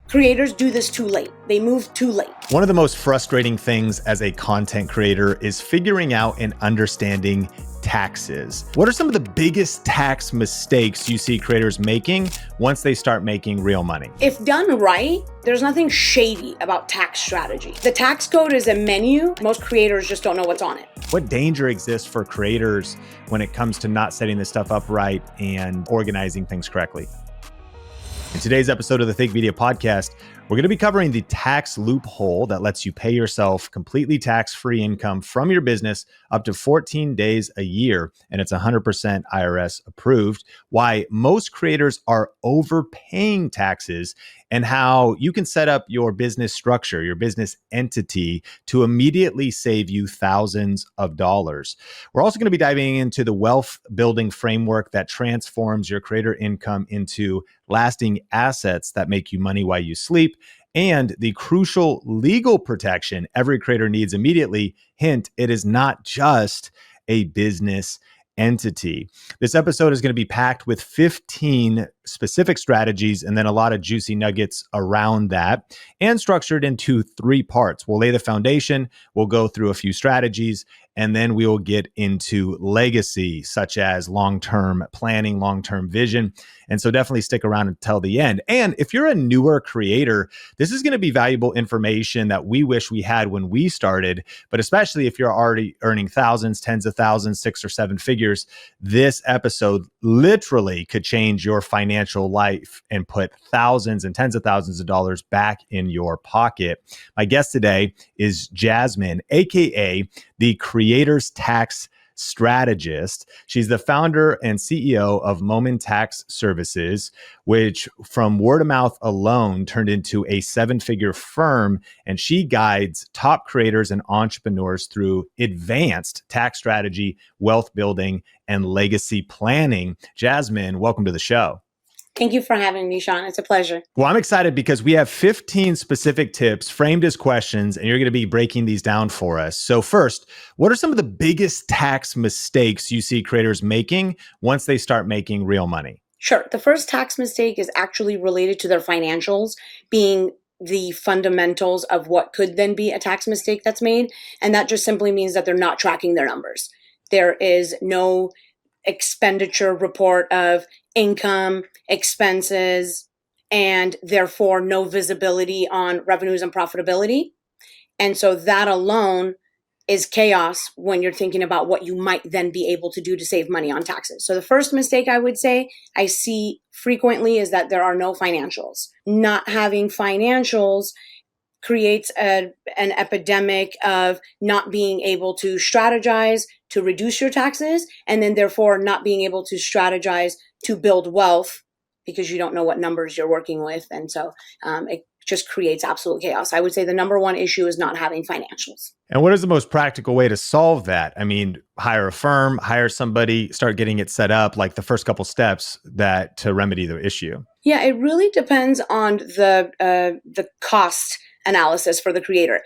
Creators do this too late. They move too late. One of the most frustrating things as a content creator is figuring out and understanding taxes. What are some of the biggest tax mistakes you see creators making once they start making real money? If done right, there's nothing shady about tax strategy. The tax code is a menu. Most creators just don't know what's on it. What danger exists for creators when it comes to not setting this stuff up right and organizing things correctly? In today's episode of the Think Media Podcast, we're going to be covering the tax loophole that lets you pay yourself completely tax-free income from your business up to 14 days a year, and it's 100% IRS approved, why most creators are overpaying taxes, and how you can set up your business structure, your business entity, to immediately save you thousands of dollars. We're also going to be diving into the wealth building framework that transforms your creator income into lasting assets that make you money while you sleep, and the crucial legal protection every creator needs immediately. Hint, it is not just a business entity. This episode is going to be packed with 15 specific strategies and then a lot of juicy nuggets around that, and structured into 3 parts. We'll lay the foundation, we'll go through a few strategies, and then we will get into legacy, such as long-term planning, long-term vision. And so definitely stick around until the end. And if you're a newer creator, this is going to be valuable information that we wish we had when we started, but especially if you're already earning thousands, tens of thousands, 6 or 7 figures, this episode literally could change your financial life and put thousands and tens of thousands of dollars back in your pocket. My guest today is Jasmine, aka the Creator's Tax Strategist. She's the founder and CEO of Moment Tax Services, which from word of mouth alone turned into a 7-figure firm. And she guides top creators and entrepreneurs through advanced tax strategy, wealth building, and legacy planning. Jasmine, welcome to the show. Thank you for having me, Sean. It's a pleasure. Well, I'm excited because we have 15 specific tips framed as questions, and you're going to be breaking these down for us. So first, what are some of the biggest tax mistakes you see creators making once they start making real money? Sure. The first tax mistake is actually related to their financials being the fundamentals of what could then be a tax mistake that's made. And that just simply means that they're not tracking their numbers. There is no expenditure report of income, expenses, and therefore no visibility on revenues and profitability. And so that alone is chaos when you're thinking about what you might then be able to do to save money on taxes. So the first mistake I would say I see frequently is that there are no financials. Not having financials creates an epidemic of not being able to strategize to reduce your taxes, and then therefore not being able to strategize to build wealth because you don't know what numbers you're working with. And so it just creates absolute chaos. I would say the number one issue is not having financials. And what is the most practical way to solve that? I mean, hire a firm, hire somebody, start getting it set up, like the first couple steps that to remedy the issue. Yeah, it really depends on the cost analysis for the creator.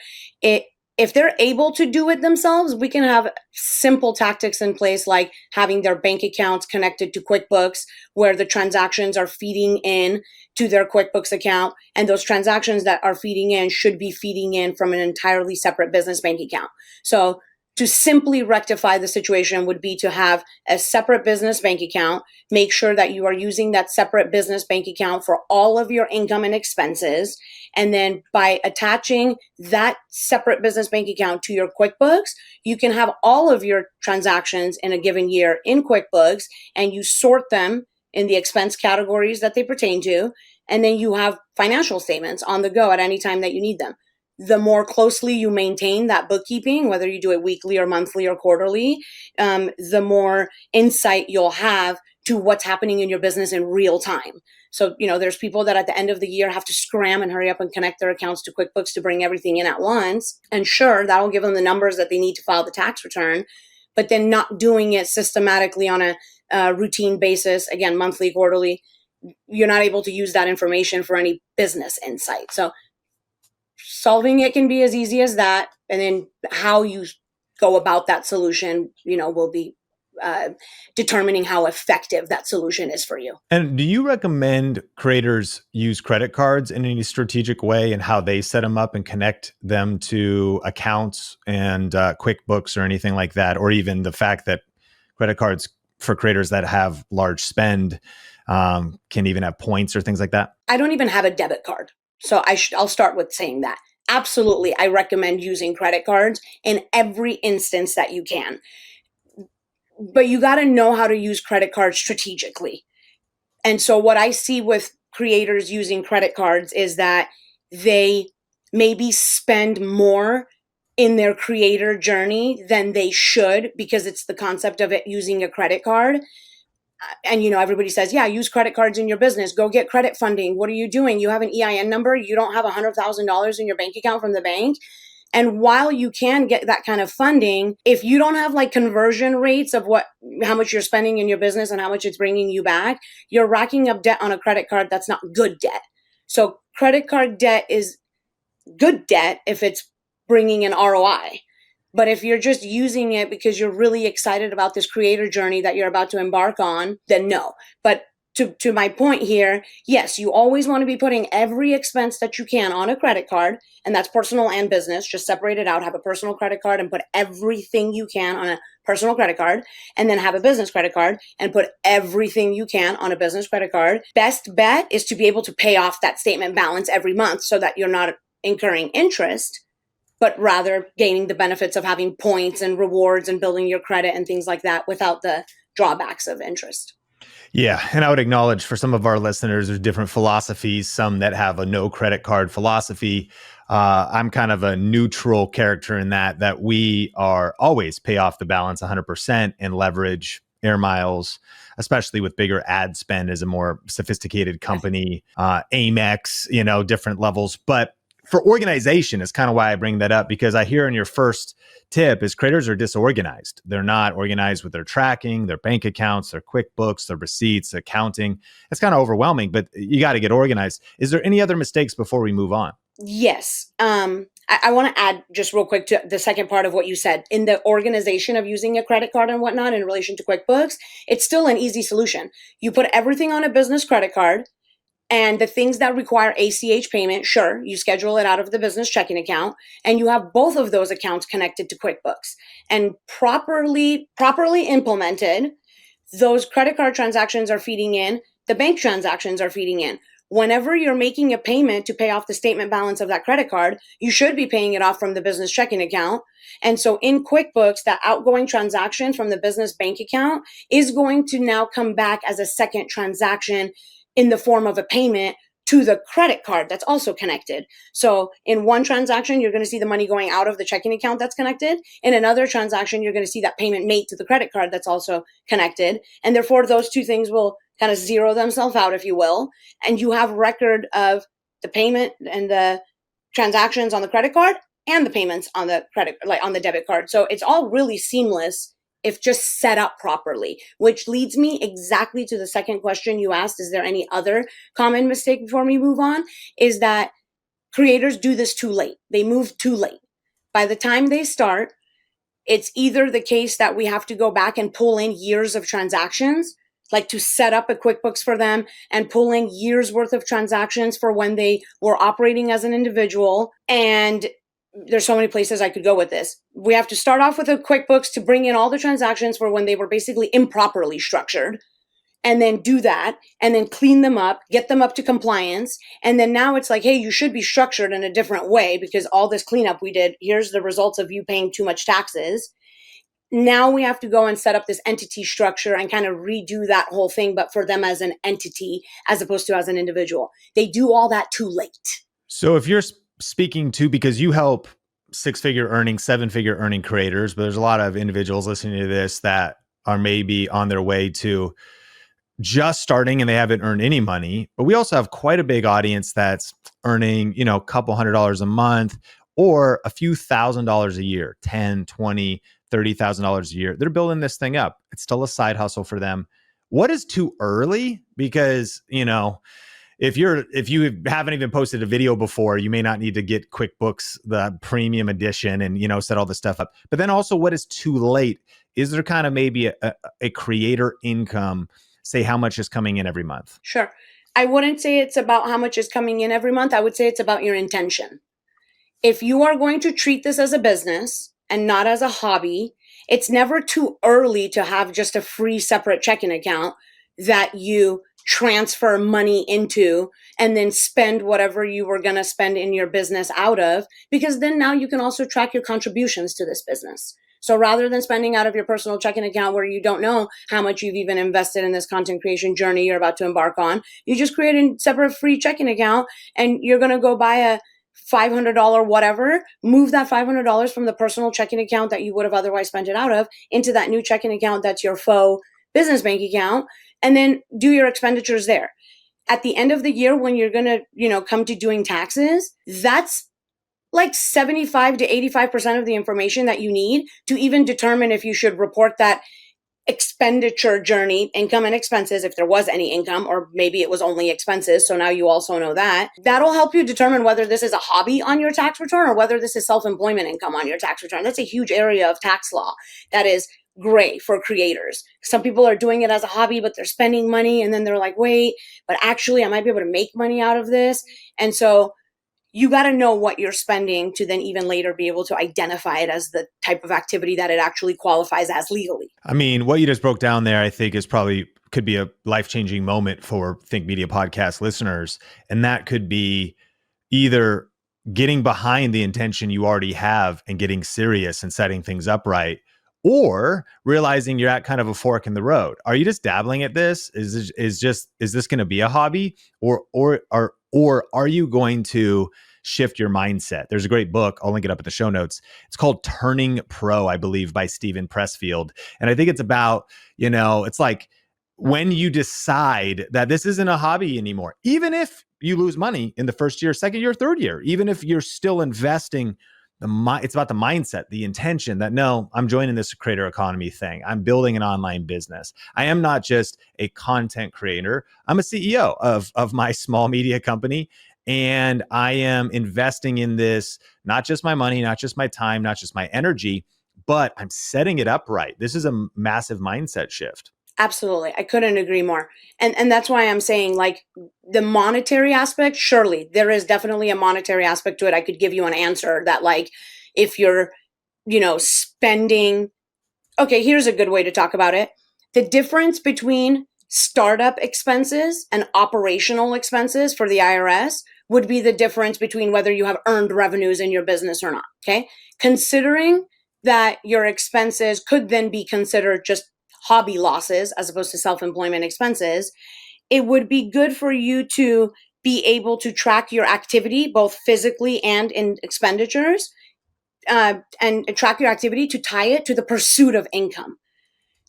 If they're able to do it themselves, we can have simple tactics in place, like having their bank accounts connected to QuickBooks, where the transactions are feeding in to their QuickBooks account. And those transactions that are feeding in should be feeding in from an entirely separate business bank account. So to simply rectify the situation would be to have a separate business bank account, make sure that you are using that separate business bank account for all of your income and expenses. And then by attaching that separate business bank account to your QuickBooks, you can have all of your transactions in a given year in QuickBooks, and you sort them in the expense categories that they pertain to. And then you have financial statements on the go at any time that you need them. The more closely you maintain that bookkeeping, whether you do it weekly or monthly or quarterly, the more insight you'll have to what's happening in your business in real time. So, there's people that at the end of the year have to scram and hurry up and connect their accounts to QuickBooks to bring everything in at once. And sure, that'll give them the numbers that they need to file the tax return, but then not doing it systematically on a routine basis, again, monthly, quarterly, you're not able to use that information for any business insight. So solving it can be as easy as that. And then how you go about that solution, will be determining how effective that solution is for you. And do you recommend creators use credit cards in any strategic way and how they set them up and connect them to accounts and QuickBooks or anything like that? Or even the fact that credit cards for creators that have large spend can even have points or things like that? I don't even have a debit card. So I'll start with saying that. Absolutely, I recommend using credit cards in every instance that you can. But you got to know how to use credit cards strategically. And so what I see with creators using credit cards is that they maybe spend more in their creator journey than they should, because it's the concept of it using a credit card. And, everybody says, yeah, use credit cards in your business. Go get credit funding. What are you doing? You have an EIN number. You don't have $100,000 in your bank account from the bank. And while you can get that kind of funding, if you don't have like conversion rates of how much you're spending in your business and how much it's bringing you back, you're racking up debt on a credit card that's not good debt. So credit card debt is good debt if it's bringing an ROI. But if you're just using it because you're really excited about this creator journey that you're about to embark on, then no. But to my point here, yes, you always want to be putting every expense that you can on a credit card, and that's personal and business. Just separate it out, have a personal credit card and put everything you can on a personal credit card, and then have a business credit card and put everything you can on a business credit card. Best bet is to be able to pay off that statement balance every month so that you're not incurring interest, but rather gaining the benefits of having points and rewards and building your credit and things like that without the drawbacks of interest. Yeah. And I would acknowledge for some of our listeners, there's different philosophies, some that have a no credit card philosophy. I'm kind of a neutral character in that we are always pay off the balance 100% and leverage air miles, especially with bigger ad spend as a more sophisticated company, Amex, different levels. But for organization is kind of why I bring that up, because I hear in your first tip is creators are disorganized. They're not organized with their tracking, their bank accounts, their QuickBooks, their receipts, accounting. It's kind of overwhelming, but you got to get organized. Is there any other mistakes before we move on? Yes. I want to add just real quick to the second part of what you said. In the organization of using a credit card and whatnot in relation to QuickBooks, it's still an easy solution. You put everything on a business credit card. And the things that require ACH payment, sure, you schedule it out of the business checking account, and you have both of those accounts connected to QuickBooks. And properly implemented, those credit card transactions are feeding in, the bank transactions are feeding in. Whenever you're making a payment to pay off the statement balance of that credit card, you should be paying it off from the business checking account. And so in QuickBooks, that outgoing transaction from the business bank account is going to now come back as a second transaction in the form of a payment to the credit card that's also connected. So in one transaction, you're going to see the money going out of the checking account that's connected. In another transaction, you're going to see that payment made to the credit card that's also connected. And therefore, those two things will kind of zero themselves out, if you will. And you have record of the payment and the transactions on the credit card and the payments on the on the debit card. So it's all really seamless if just set up properly, which leads me exactly to the second question you asked. Is there any other common mistake before we move on? Is that creators do this too late. They move too late. By the time they start, it's either the case that we have to go back and pull in years of transactions, like to set up a QuickBooks for them and pull in years worth of transactions for when they were operating as an individual. And there's so many places I could go with this. We have to start off with a QuickBooks to bring in all the transactions for when they were basically improperly structured, and then do that, and then clean them up, get them up to compliance. And then now it's like, hey, you should be structured in a different way because all this cleanup we did, here's the results of you paying too much taxes. Now we have to go and set up this entity structure and kind of redo that whole thing, but for them as an entity as opposed to as an individual. They do all that too late. So if you're speaking to, because you help 6-figure earning, 7-figure earning creators, but there's a lot of individuals listening to this that are maybe on their way to just starting and they haven't earned any money. But we also have quite a big audience that's earning, a couple $100s a month or a few $1,000s a year, 10, 20, $30,000 a year. They're building this thing up. It's still a side hustle for them. What is too early? Because, if you haven't even posted a video before, you may not need to get QuickBooks, the premium edition, and set all this stuff up. But then also, what is too late? Is there kind of maybe a creator income, say how much is coming in every month? Sure. I wouldn't say it's about how much is coming in every month. I would say it's about your intention. If you are going to treat this as a business and not as a hobby, it's never too early to have just a free separate checking account that you transfer money into and then spend whatever you were going to spend in your business out of, because then now you can also track your contributions to this business. So rather than spending out of your personal checking account where you don't know how much you've even invested in this content creation journey you're about to embark on, you just create a separate free checking account and you're going to go buy a $500 whatever, move that $500 from the personal checking account that you would have otherwise spent it out of into that new checking account that's your faux business bank account, and then do your expenditures there. At the end of the year, when you're going to, come to doing taxes, that's like 75 to 85% of the information that you need to even determine if you should report that expenditure journey, income and expenses, if there was any income, or maybe it was only expenses. So now you also know that. That'll help you determine whether this is a hobby on your tax return or whether this is self-employment income on your tax return. That's a huge area of tax law that is gray for creators. Some people are doing it as a hobby, but they're spending money and then they're like, wait, but actually I might be able to make money out of this. And so you got to know what you're spending to then even later be able to identify it as the type of activity that it actually qualifies as legally. I mean, what you just broke down there, I think could be a life-changing moment for Think Media podcast listeners. And that could be either getting behind the intention you already have and getting serious and setting things up right, or realizing you're at kind of a fork in the road. Are you just dabbling at this? Is this going to be a hobby, or are you going to shift your mindset? There's a great book, I'll link it up in the show notes. It's called Turning Pro, I believe, by Stephen Pressfield. And I think it's about, it's like when you decide that this isn't a hobby anymore, even if you lose money in the first year, second year, third year, even if you're still investing, it's about the mindset, the intention that, no, I'm joining this creator economy thing. I'm building an online business. I am not just a content creator. I'm a CEO of my small media company. And I am investing in this, not just my money, not just my time, not just my energy, but I'm setting it up right. This is a massive mindset shift. Absolutely. I couldn't agree more. And that's why I'm saying, like, the monetary aspect, surely there is definitely a monetary aspect to it. I could give you an answer that, like, if you're, spending, okay, here's a good way to talk about it. The difference between startup expenses and operational expenses for the IRS would be the difference between whether you have earned revenues in your business or not. Okay. Considering that your expenses could then be considered just hobby losses as opposed to self-employment expenses, it would be good for you to be able to track your activity, both physically and in expenditures, and track your activity to tie it to the pursuit of income.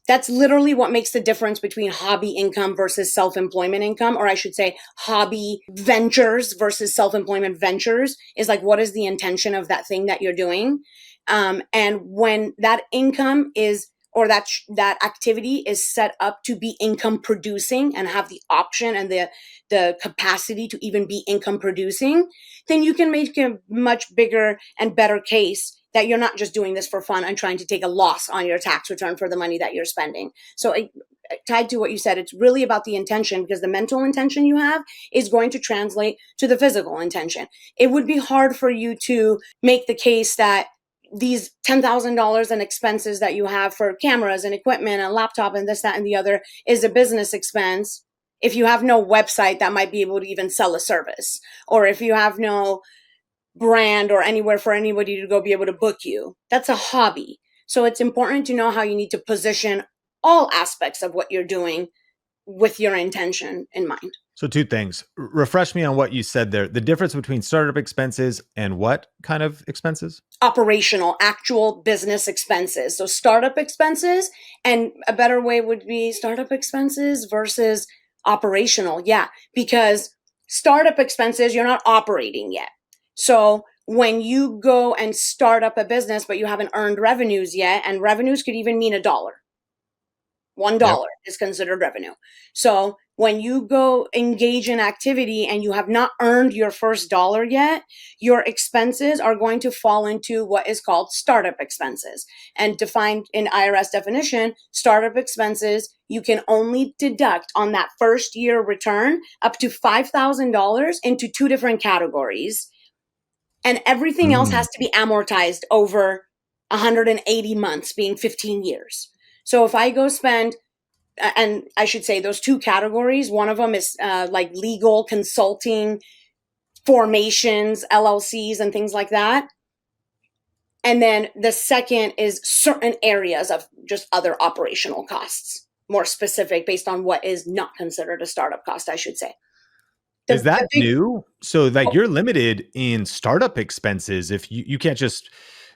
That's literally what makes the difference between hobby income versus self-employment income, or I should say hobby ventures versus self-employment ventures, is like, what is the intention of that thing that you're doing? And when that income is, or that activity is set up to be income producing and have the option and the capacity to even be income producing, then you can make a much bigger and better case that you're not just doing this for fun and trying to take a loss on your tax return for the money that you're spending. So tied to what you said, it's really about the intention, because the mental intention you have is going to translate to the physical intention. It would be hard for you to make the case that these $10,000 in expenses that you have for cameras and equipment and laptop and this, that, and the other is a business expense if you have no website that might be able to even sell a service, or if you have no brand or anywhere for anybody to go be able to book you. That's a hobby. So it's important to know how you need to position all aspects of what you're doing with your intention in mind. So two things. Refresh me on what you said there. The difference between startup expenses and what kind of expenses? Operational, actual business expenses. So startup expenses, and a better way would be startup expenses versus operational. Yeah, because startup expenses, you're not operating yet. So when you go and start up a business, but you haven't earned revenues yet, and revenues could even mean $1. $1 is considered revenue. So when you go engage in activity and you have not earned your first dollar yet, your expenses are going to fall into what is called startup expenses. And defined in IRS definition, startup expenses, you can only deduct on that first year return up to $5,000 into two different categories. And everything else has to be amortized over 180 months, being 15 years. So if I go spend, and I should say those two categories, one of them is like legal consulting, formations, LLCs, and things like that. And then the second is certain areas of just other operational costs, more specific based on what is not considered a startup cost, I should say. Is that new? So like you're limited in startup expenses. If you can't just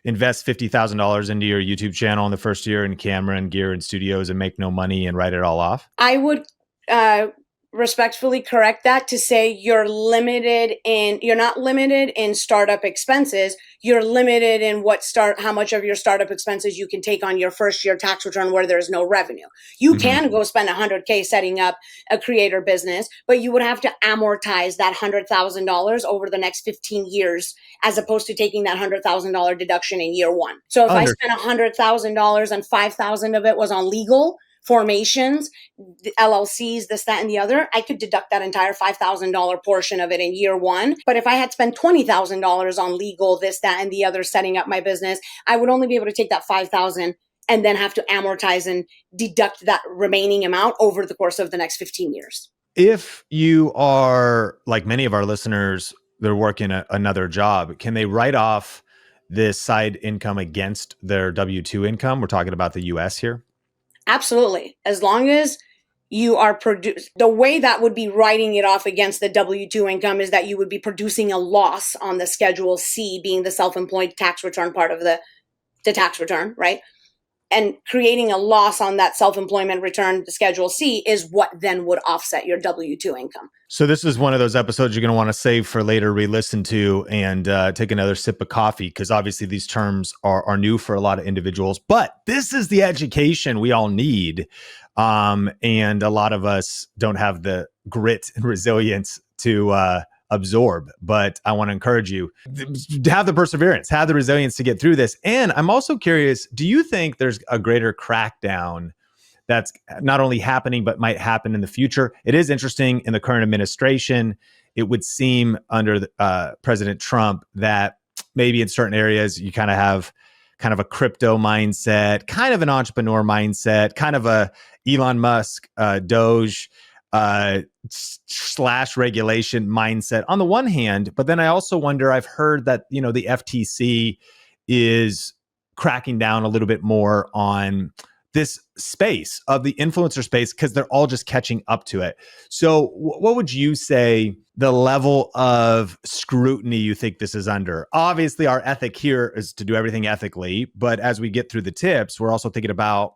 invest $50,000 into your YouTube channel in the first year in camera and gear and studios and make no money and write it all off? I would respectfully correct that to say you're not limited in startup expenses. You're limited in how much of your startup expenses you can take on your first year tax return where there's no revenue. You can go spend $100K setting up a creator business, but you would have to amortize that $100,000 over the next 15 years, as opposed to taking that $100,000 deduction in year one. So if I spent $100,000 and $5,000 of it was on legal, formations, the LLCs, this, that, and the other, I could deduct that entire $5,000 portion of it in year one. But if I had spent $20,000 on legal, this, that, and the other, setting up my business, I would only be able to take that $5,000 and then have to amortize and deduct that remaining amount over the course of the next 15 years. If you are like many of our listeners, they're working another job, can they write off this side income against their W-2 income? We're talking about the US here. Absolutely. As long as you are the way that would be writing it off against the W-2 income is that you would be producing a loss on the Schedule C, being the self-employed tax return part of the tax return, right? And creating a loss on that self-employment return, the Schedule C, is what then would offset your W-2 income. So this is one of those episodes you're going to want to save for later, re-listen to, and take another sip of coffee, because obviously these terms are new for a lot of individuals. But this is the education we all need. And a lot of us don't have the grit and resilience to absorb. But I want to encourage you to have the perseverance, have the resilience to get through this. And I'm also curious, do you think there's a greater crackdown that's not only happening, but might happen in the future? It is interesting in the current administration. It would seem under President Trump that maybe in certain areas you kind of have kind of a crypto mindset, kind of an entrepreneur mindset, kind of a Elon Musk, Doge, / regulation mindset on the one hand. But then I also wonder, I've heard that, the FTC is cracking down a little bit more on this space of the influencer space because they're all just catching up to it. So what would you say the level of scrutiny you think this is under? Obviously, our ethic here is to do everything ethically. But as we get through the tips, we're also thinking about,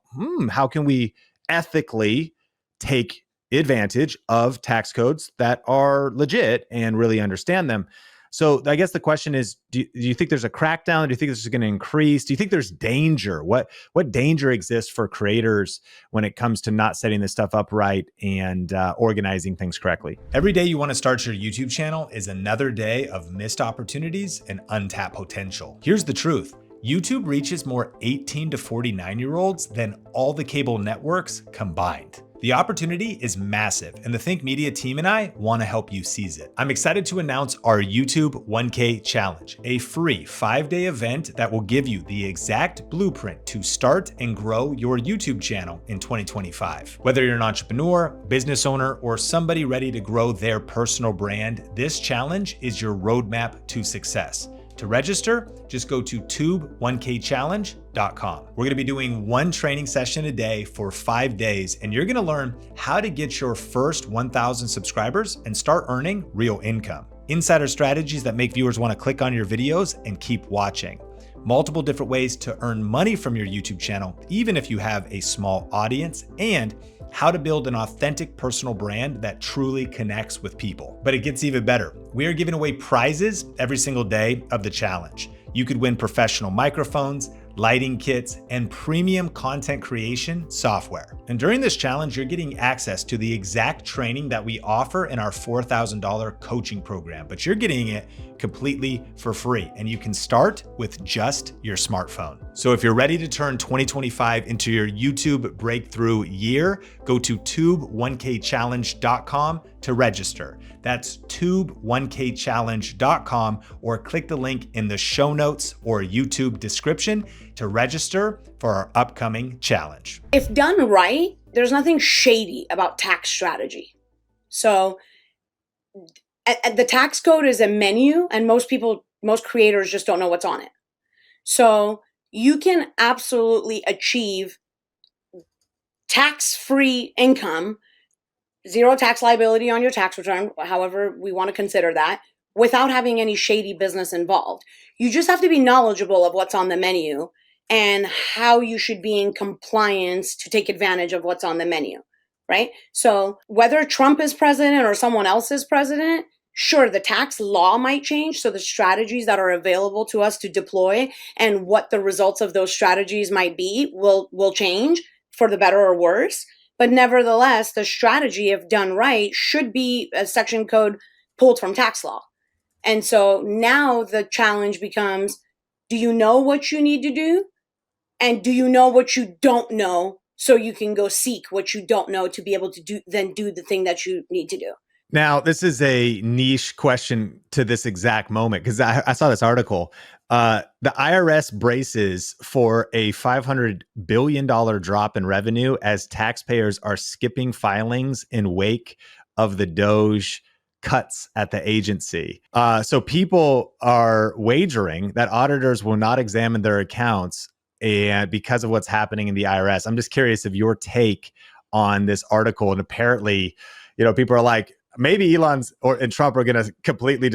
how can we ethically take advantage of tax codes that are legit and really understand them? So I guess the question is, do you think there's a crackdown? Do you think this is going to increase? Do you think there's danger? What danger exists for creators when it comes to not setting this stuff up right and organizing things correctly? Every day you want to start your YouTube channel is another day of missed opportunities and untapped potential. Here's the truth. YouTube reaches more 18 to 49-year-olds than all the cable networks combined. The opportunity is massive, and the Think Media team and I want to help you seize it. I'm excited to announce our YouTube 1K Challenge, a free 5-day event that will give you the exact blueprint to start and grow your YouTube channel in 2025. Whether you're an entrepreneur, business owner, or somebody ready to grow their personal brand, this challenge is your roadmap to success. To register, just go to tube1kchallenge.com. We're going to be doing one training session a day for 5 days, and you're going to learn how to get your first 1,000 subscribers and start earning real income. Insider strategies that make viewers want to click on your videos and keep watching. Multiple different ways to earn money from your YouTube channel, even if you have a small audience, and how to build an authentic personal brand that truly connects with people. But it gets even better. We are giving away prizes every single day of the challenge. You could win professional microphones, lighting kits, and premium content creation software. And during this challenge, you're getting access to the exact training that we offer in our $4,000 coaching program, but you're getting it completely for free. And you can start with just your smartphone. So if you're ready to turn 2025 into your YouTube breakthrough year, go to tube1kchallenge.com to register. That's tube1kchallenge.com, or click the link in the show notes or YouTube description to register for our upcoming challenge. If done right, there's nothing shady about tax strategy. So the tax code is a menu, and most creators just don't know what's on it. So you can absolutely achieve tax-free income, zero tax liability on your tax return, however we want to consider that, without having any shady business involved. You just have to be knowledgeable of what's on the menu and how you should be in compliance to take advantage of what's on the menu, right? So whether Trump is president or someone else is president, sure, the tax law might change. So the strategies that are available to us to deploy and what the results of those strategies might be will change for the better or worse. But nevertheless, the strategy, if done right, should be a section code pulled from tax law. And so now the challenge becomes, do you know what you need to do? And do you know what you don't know, so you can go seek what you don't know to be able to do the thing that you need to do? Now, this is a niche question to this exact moment, because I saw this article. The IRS braces for a $500 billion drop in revenue as taxpayers are skipping filings in wake of the Doge cuts at the agency. So people are wagering that auditors will not examine their accounts and because of what's happening in the IRS. I'm just curious of your take on this article. And apparently, people are like, maybe Elon's and Trump are going to completely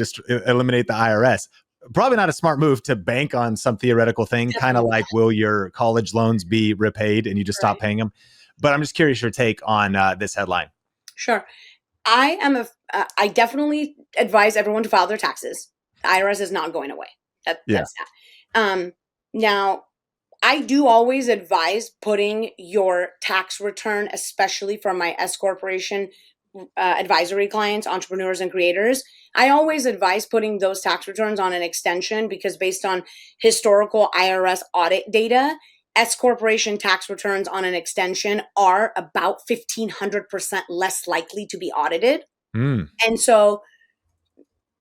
eliminate the IRS. Probably not a smart move to bank on some theoretical thing, kind of like, will your college loans be repaid and you just stop paying them? But I'm just curious your take on this headline. Sure. I definitely advise everyone to file their taxes. The IRS is not going away. That's that. Now, I do always advise putting your tax return, especially for my S corporation advisory clients, entrepreneurs and creators. I always advise putting those tax returns on an extension, because based on historical IRS audit data, S corporation tax returns on an extension are about 1,500% less likely to be audited. And so,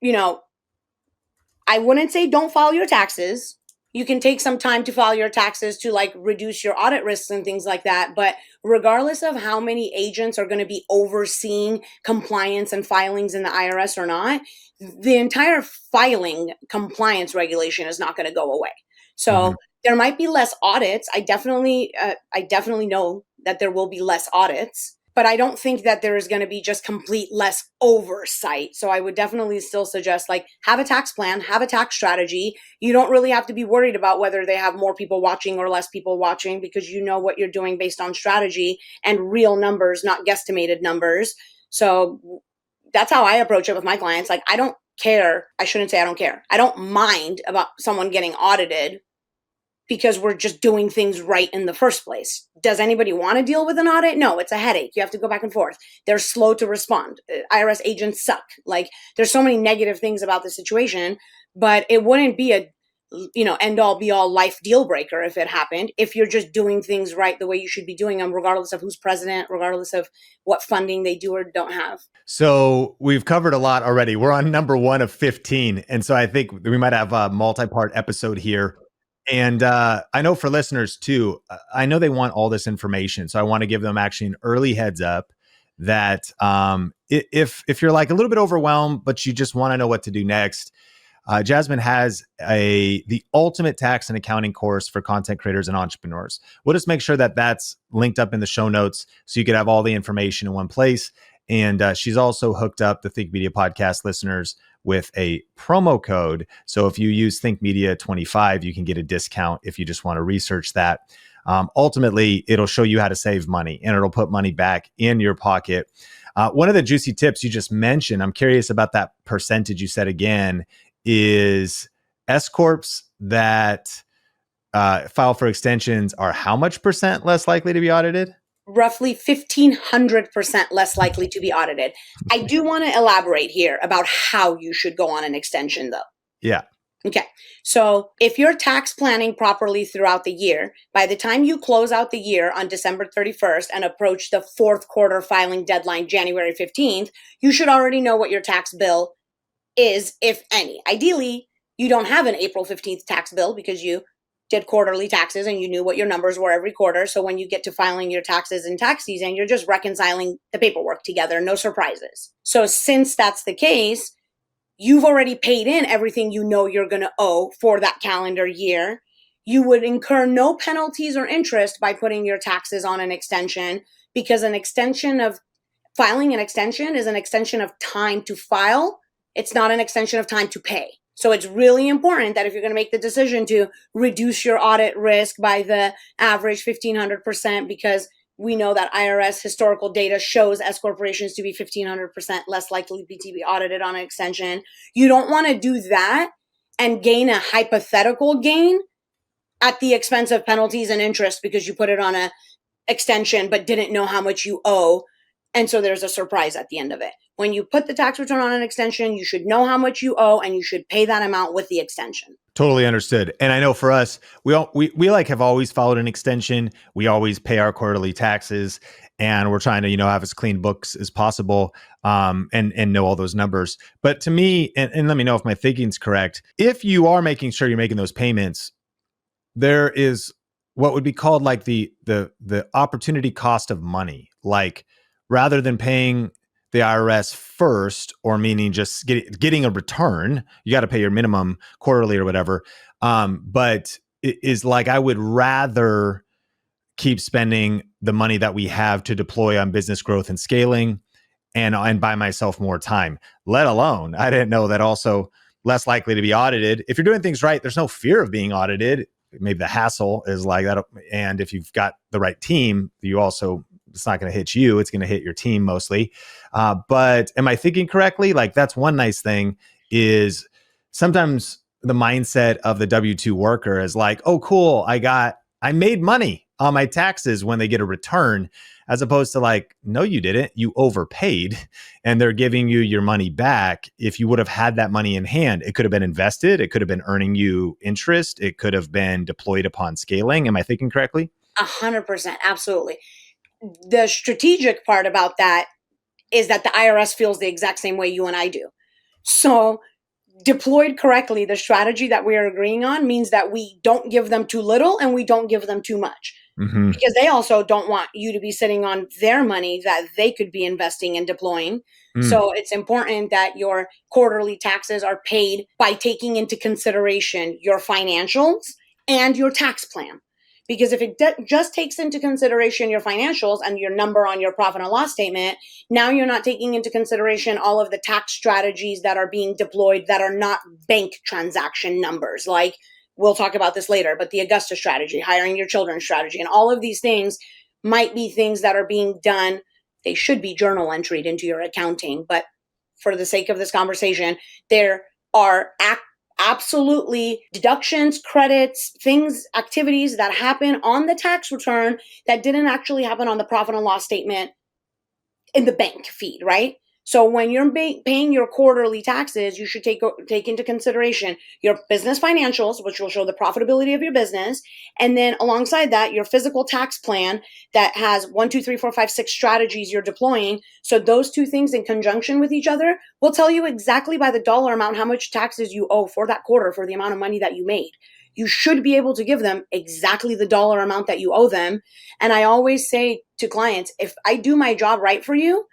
I wouldn't say don't file your taxes. You can take some time to file your taxes to reduce your audit risks and things like that. But regardless of how many agents are going to be overseeing compliance and filings in the IRS or not, the entire filing compliance regulation is not going to go away. So there might be less audits. I definitely know that there will be less audits, but I don't think that there is going to be just complete less oversight. So I would definitely still suggest have a tax plan, have a tax strategy. You don't really have to be worried about whether they have more people watching or less people watching, because you know what you're doing based on strategy and real numbers, not guesstimated numbers. So that's how I approach it with my clients. I don't care. I shouldn't say I don't care. I don't mind about someone getting audited, because we're just doing things right in the first place. Does anybody want to deal with an audit? No, it's a headache. You have to go back and forth. They're slow to respond. IRS agents suck. There's so many negative things about the situation, but it wouldn't be a end all be all life deal breaker if it happened, if you're just doing things right the way you should be doing them, regardless of who's president, regardless of what funding they do or don't have. So we've covered a lot already. We're on number 1 of 15. And so I think we might have a multi-part episode here. And I know for listeners too, I know they want all this information. So I want to give them actually an early heads up that if you're a little bit overwhelmed, but you just want to know what to do next, Jasmine has the ultimate tax and accounting course for content creators and entrepreneurs. We'll just make sure that that's linked up in the show notes so you can have all the information in one place. And she's also hooked up the Think Media podcast listeners with a promo code. So if you use Think Media 25, you can get a discount if you just want to research that. Ultimately, it'll show you how to save money and it'll put money back in your pocket. One of the juicy tips you just mentioned, I'm curious about that percentage you said again, is S Corps that file for extensions are how much percent less likely to be audited? Roughly 1,500% less likely to be audited. I do want to elaborate here about how you should go on an extension, though. Yeah. Okay. So if you're tax planning properly throughout the year, by the time you close out the year on December 31st and approach the fourth quarter filing deadline, January 15th, you should already know what your tax bill is, if any. Ideally, you don't have an April 15th tax bill because you did quarterly taxes and you knew what your numbers were every quarter. So when you get to filing your taxes in tax season, you're just reconciling the paperwork together, no surprises. So since that's the case, you've already paid in everything you know you're going to owe for that calendar year. You would incur no penalties or interest by putting your taxes on an extension, because an extension of filing an extension is an extension of time to file. It's not an extension of time to pay. So it's really important that if you're going to make the decision to reduce your audit risk by the average 1,500%, because we know that IRS historical data shows S corporations to be 1,500% less likely to be audited on an extension. You don't want to do that and gain a hypothetical gain at the expense of penalties and interest because you put it on a extension but didn't know how much you owe. And so there's a surprise at the end of it. When you put the tax return on an extension, you should know how much you owe and you should pay that amount with the extension. Totally understood. And I know for us, we like have always followed an extension. We always pay our quarterly taxes, and we're trying to, have as clean books as possible, and know all those numbers. But to me, and let me know if my thinking's correct, if you are making sure you're making those payments, there is what would be called like the opportunity cost of money. Like, rather than paying the IRS first, or meaning just getting a return, you got to pay your minimum quarterly or whatever. But it is like, I would rather keep spending the money that we have to deploy on business growth and scaling, and buy myself more time. Let alone, I didn't know that also less likely to be audited. If you're doing things right, there's no fear of being audited. Maybe the hassle is like that. And if you've got the right team, it's not going to hit you. It's going to hit your team mostly. But am I thinking correctly? Like, that's one nice thing is sometimes the mindset of the W-2 worker is like, oh, cool, I made money on my taxes when they get a return, as opposed to like, no, you didn't. You overpaid, and they're giving you your money back. If you would have had that money in hand, it could have been invested. It could have been earning you interest. It could have been deployed upon scaling. Am I thinking correctly? 100%. Absolutely. The strategic part about that is that the IRS feels the exact same way you and I do. So deployed correctly, the strategy that we are agreeing on means that we don't give them too little and we don't give them too much. Mm-hmm. Because they also don't want you to be sitting on their money that they could be investing and deploying. So it's important that your quarterly taxes are paid by taking into consideration your financials and your tax plan. Because if it just takes into consideration your financials and your number on your profit and loss statement, now you're not taking into consideration all of the tax strategies that are being deployed that are not bank transaction numbers. Like, we'll talk about this later, but the Augusta strategy, hiring your children strategy, and all of these things might be things that are being done. They should be journal entered into your accounting. But for the sake of this conversation, there are absolutely deductions, credits, things, activities that happen on the tax return that didn't actually happen on the profit and loss statement in the bank feed, right? So when you're paying your quarterly taxes, you should take into consideration your business financials, which will show the profitability of your business. And then alongside that, your physical tax plan that has 1, 2, 3, 4, 5, 6 strategies you're deploying. So those two things in conjunction with each other will tell you exactly by the dollar amount how much taxes you owe for that quarter for the amount of money that you made. You should be able to give them exactly the dollar amount that you owe them. And I always say to clients, if I do my job right for you,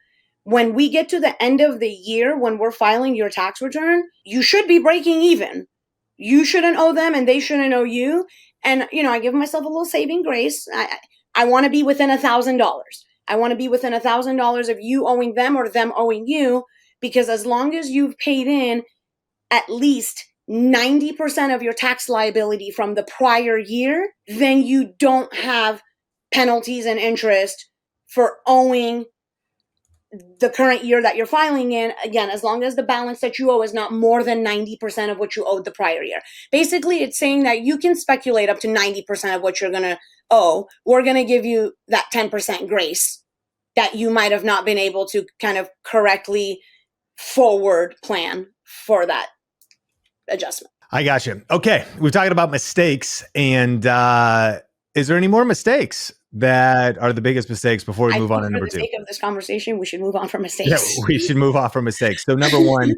when we get to the end of the year, when we're filing your tax return, you should be breaking even. You shouldn't owe them and they shouldn't owe you. And, I give myself a little saving grace. I want to be within $1,000. I want to be within $1,000 of you owing them or them owing you, because as long as you've paid in at least 90% of your tax liability from the prior year, then you don't have penalties and interest for owing the current year that you're filing in, again, as long as the balance that you owe is not more than 90% of what you owed the prior year. Basically, it's saying that you can speculate up to 90% of what you're going to owe. We're going to give you that 10% grace that you might have not been able to kind of correctly forward plan for that adjustment. I got you. Okay. We've talked about mistakes. And is there any more mistakes that are the biggest mistakes before we move on to number two? For the sake of this conversation, we should move on from mistakes. Yeah, we should move off from mistakes. So number one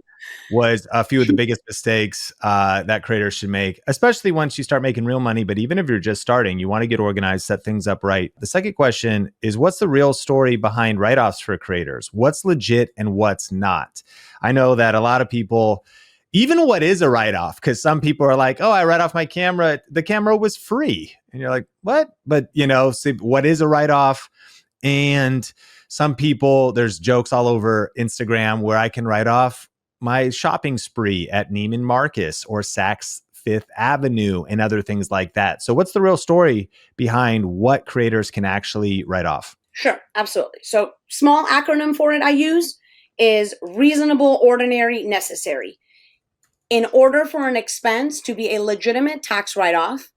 was a few of the biggest mistakes that creators should make, especially once you start making real money. But even if you're just starting, you want to get organized, set things up right. The second question is, what's the real story behind write-offs for creators? What's legit and what's not? I know that a lot of people, even what is a write-off, because some people are like, oh, I write off my camera. The camera was free. And you're like, what? But, see, what is a write-off? And some people, there's jokes all over Instagram where I can write off my shopping spree at Neiman Marcus or Saks Fifth Avenue and other things like that. So what's the real story behind what creators can actually write off? Sure, absolutely. So small acronym for it I use is reasonable, ordinary, necessary. In order for an expense to be a legitimate tax write-off,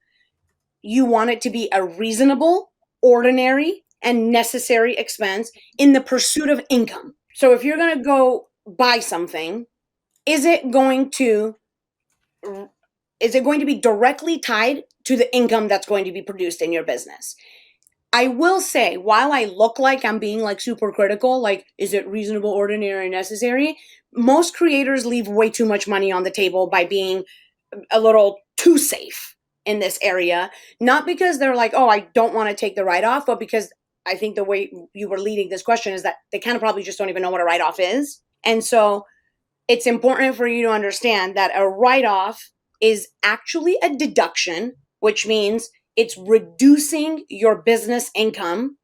you want it to be a reasonable, ordinary, and necessary expense in the pursuit of income. So if you're going to go buy something, is it going to be directly tied to the income that's going to be produced in your business? I will say, while I look like I'm being like super critical, like, is it reasonable, ordinary, necessary? Most creators leave way too much money on the table by being a little too safe in this area. Not because they're like, oh, I don't want to take the write-off, but because I think the way you were leading this question is that they kind of probably just don't even know what a write-off is. And so it's important for you to understand that a write-off is actually a deduction, which means it's reducing your business income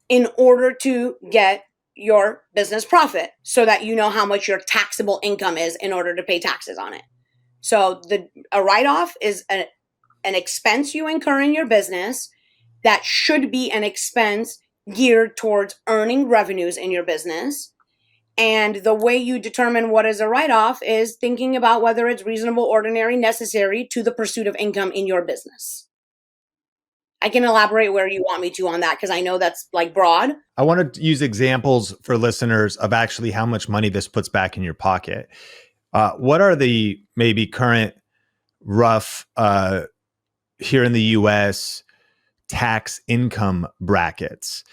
in order to get your business profit so that you know how much your taxable income is in order to pay taxes on it. So a write-off is an expense you incur in your business that should be an expense geared towards earning revenues in your business. And the way you determine what is a write-off is thinking about whether it's reasonable, ordinary, necessary to the pursuit of income in your business. I can elaborate where you want me to on that because I know that's like broad. I want to use examples for listeners of actually how much money this puts back in your pocket. What are the maybe current rough here in the US tax income brackets?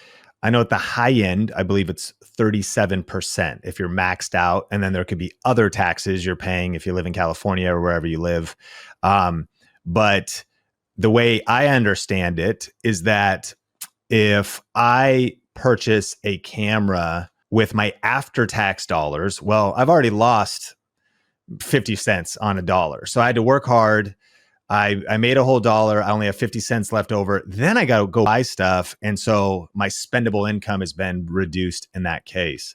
I know at the high end, I believe it's 37% if you're maxed out. And then there could be other taxes you're paying if you live in California or wherever you live. But the way I understand it is that if I purchase a camera with my after-tax dollars, well, I've already lost 50 cents on a dollar. So I had to work hard. I made a whole dollar. I only have 50 cents left over. Then I got to go buy stuff. And so my spendable income has been reduced in that case.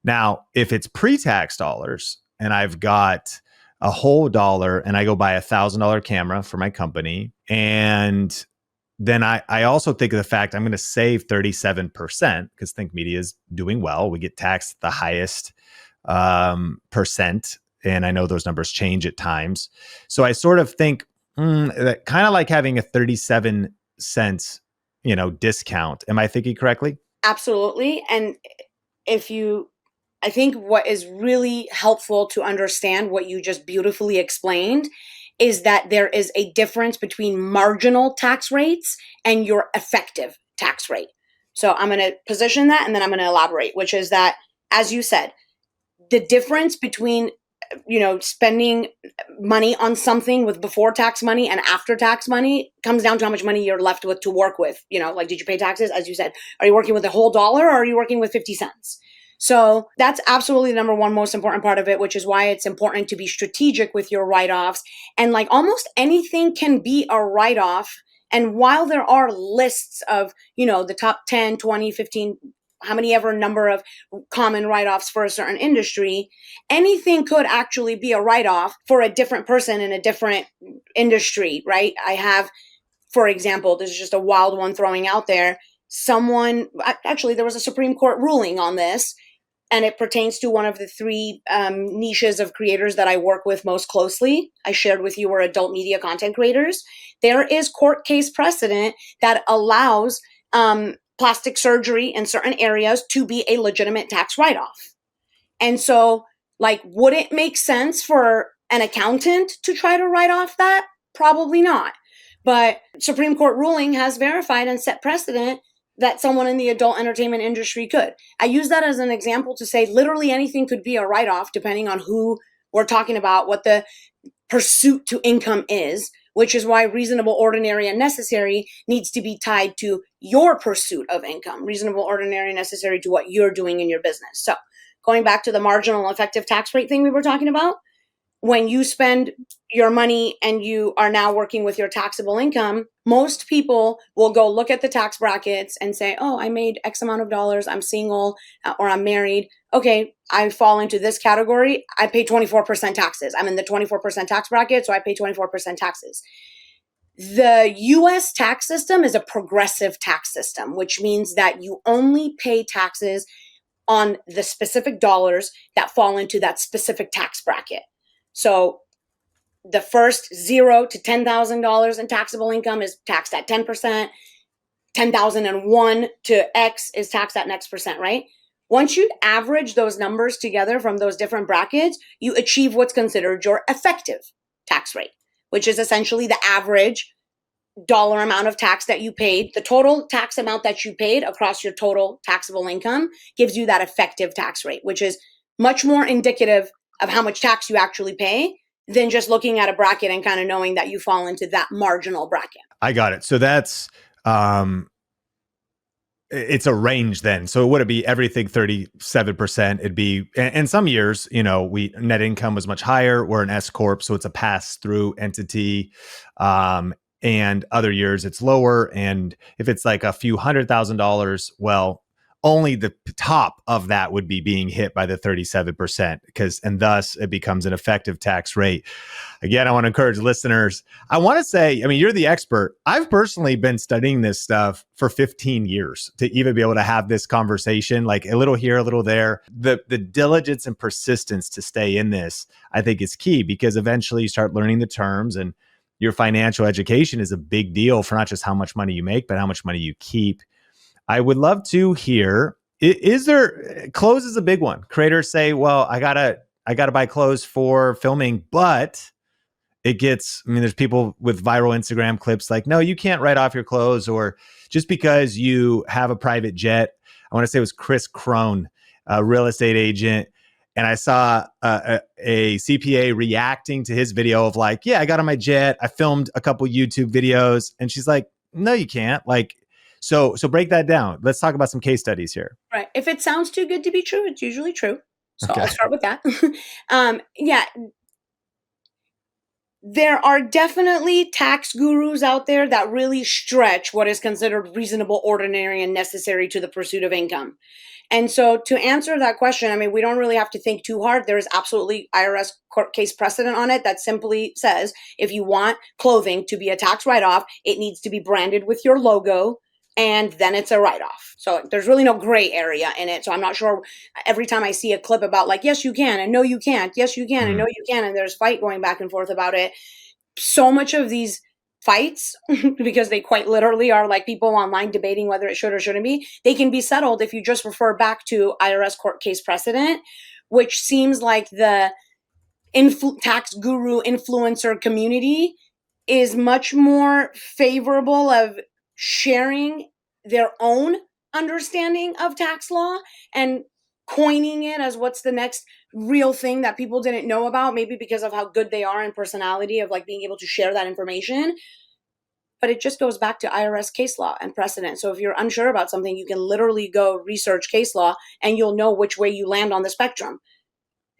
Now, if it's pre-tax dollars and I've got a whole dollar and I go buy $1,000 camera for my company, and then I also think of the fact I'm going to save 37% because Think Media is doing well. We get taxed the highest percent. And I know those numbers change at times. So I sort of think that kind of like having a 37 cents, discount. Am I thinking correctly? Absolutely. And I think what is really helpful to understand what you just beautifully explained is that there is a difference between marginal tax rates and your effective tax rate. So I'm going to position that and then I'm going to elaborate, which is that, as you said, the difference between spending money on something with before tax money and after tax money comes down to how much money you're left with to work with. Like, did you pay taxes? As you said, are you working with a whole dollar or are you working with 50 cents? So that's absolutely the number one most important part of it, which is why it's important to be strategic with your write-offs. And like almost anything can be a write-off. And while there are lists of, the top 10, 20, 15, how many ever number of common write-offs for a certain industry, anything could actually be a write-off for a different person in a different industry, right? I have, for example, this is just a wild one throwing out there. There was a Supreme Court ruling on this. and it pertains to one of the three niches of creators that I work with most closely. I shared with you were adult media content creators. There is court case precedent that allows plastic surgery in certain areas to be a legitimate tax write-off. And so, like, would it make sense for an accountant to try to write off that? Probably not. But Supreme Court ruling has verified and set precedent that someone in the adult entertainment industry could. I use that as an example to say literally anything could be a write-off depending on who we're talking about, what the pursuit to income is, which is why reasonable, ordinary, and necessary needs to be tied to your pursuit of income. Reasonable, ordinary, necessary to what you're doing in your business. So going back to the marginal effective tax rate thing we were talking about, when you spend your money and you are now working with your taxable income, most people will go look at the tax brackets and say, oh, I made X amount of dollars, I'm single, or I'm married. Okay, I fall into this category. I pay 24% taxes. I'm in the 24% tax bracket, so I pay 24% taxes. The US tax system is a progressive tax system, which means that you only pay taxes on the specific dollars that fall into that specific tax bracket. So the first $0 to $10,000 in taxable income is taxed at 10%. 10,001 to X is taxed at next percent, right? Once you average those numbers together from those different brackets, you achieve what's considered your effective tax rate, which is essentially the average dollar amount of tax that you paid. The total tax amount that you paid across your total taxable income gives you that effective tax rate, which is much more indicative of how much tax you actually pay than just looking at a bracket and kind of knowing that you fall into that marginal bracket. I got it. So that's it's a range then. So would it be everything 37%? It'd be, and some years, we net income was much higher. We're an S corp, so it's a pass through entity. And other years it's lower. And if it's like a few $100,000, well, only the top of that would be being hit by the 37% and thus it becomes an effective tax rate. Again, I want to encourage listeners. I want to say, I mean, you're the expert. I've personally been studying this stuff for 15 years to even be able to have this conversation, like a little here, a little there. The diligence and persistence to stay in this, I think is key, because eventually you start learning the terms, and your financial education is a big deal for not just how much money you make, but how much money you keep. I would love to hear, is there, clothes is a big one. Creators say, well, I gotta buy clothes for filming, but there's people with viral Instagram clips like, no, you can't write off your clothes, or just because you have a private jet. I want to say it was Chris Crone, a real estate agent. And I saw a CPA reacting to his video of like, yeah, I got on my jet, I filmed a couple YouTube videos. And she's like, no, you can't. Like, so break that down. Let's talk about some case studies here. Right. If it sounds too good to be true, it's usually true. So Okay. I'll start with that. Yeah. There are definitely tax gurus out there that really stretch what is considered reasonable, ordinary, and necessary to the pursuit of income. And so to answer that question, I mean, we don't really have to think too hard. There is absolutely IRS court case precedent on it that simply says if you want clothing to be a tax write-off, it needs to be branded with your logo, and then it's a write-off. So there's really no gray area in it. So I'm not sure, every time I see a clip about like, yes, you can, and no, you can't, yes, you can, and no, you can, and there's fight going back and forth about it. So much of these fights, because they quite literally are like people online debating whether it should or shouldn't be, they can be settled if you just refer back to IRS court case precedent, which seems like the tax guru influencer community is much more favorable of sharing their own understanding of tax law and coining it as what's the next real thing that people didn't know about, maybe because of how good they are in personality of like being able to share that information. But it just goes back to IRS case law and precedent. So if you're unsure about something, you can literally go research case law and you'll know which way you land on the spectrum.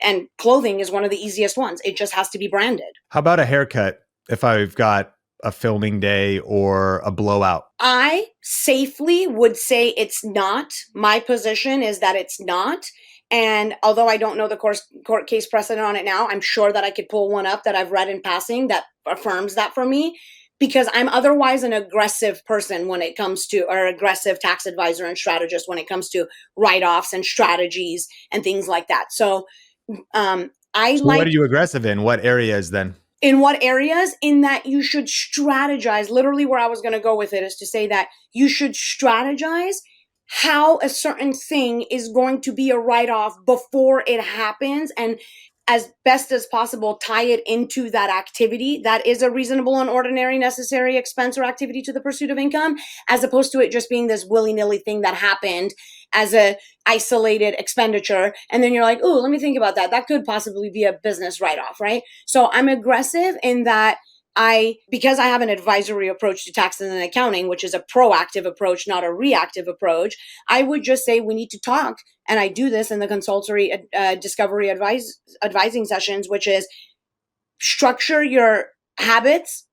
And clothing is one of the easiest ones. It just has to be branded. How about a haircut if I've got a filming day or a blowout? I safely would say it's not. My position is that it's not. And although I don't know the court case precedent on it now, I'm sure that I could pull one up that I've read in passing that affirms that for me. because I'm otherwise an aggressive person when it comes to, or aggressive tax advisor and strategist when it comes to write-offs and strategies and things like that. So I So what like, are you aggressive in? What areas then? in what areas? In that you should strategize. Literally where I was going to go with it is to say that you should strategize how a certain thing is going to be a write-off before it happens, and as best as possible tie it into that activity that is a reasonable and ordinary necessary expense or activity to the pursuit of income, as opposed to it just being this willy-nilly thing that happened as a isolated expenditure, and then you're like, oh, let me think about that, that could possibly be a business write-off, right? So I'm aggressive in that because I have an advisory approach to taxes and accounting, which is a proactive approach, not a reactive approach, I would just say we need to talk. And I do this in the consultory discovery advising sessions, which is structure your habits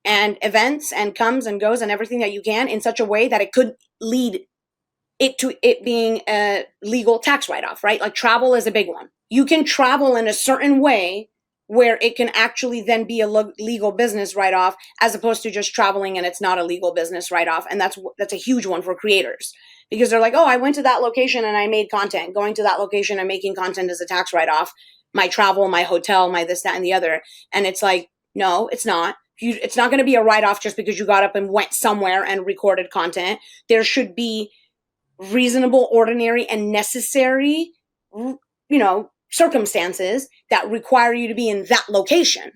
and events and comes and goes and everything that you can in such a way that it could lead it to it being a legal tax write-off, right? Like travel is a big one. You can travel in a certain way where it can actually then be a legal business write-off, as opposed to just traveling and it's not a legal business write-off. And that's a huge one for creators, because they're like, oh, I went to that location and I made content. Going to that location and making content is a tax write-off. My travel, my hotel, my this, that, and the other. And it's like, no, it's not. It's not going to be a write-off just because you got up and went somewhere and recorded content. There should be reasonable, ordinary, and necessary, circumstances that require you to be in that location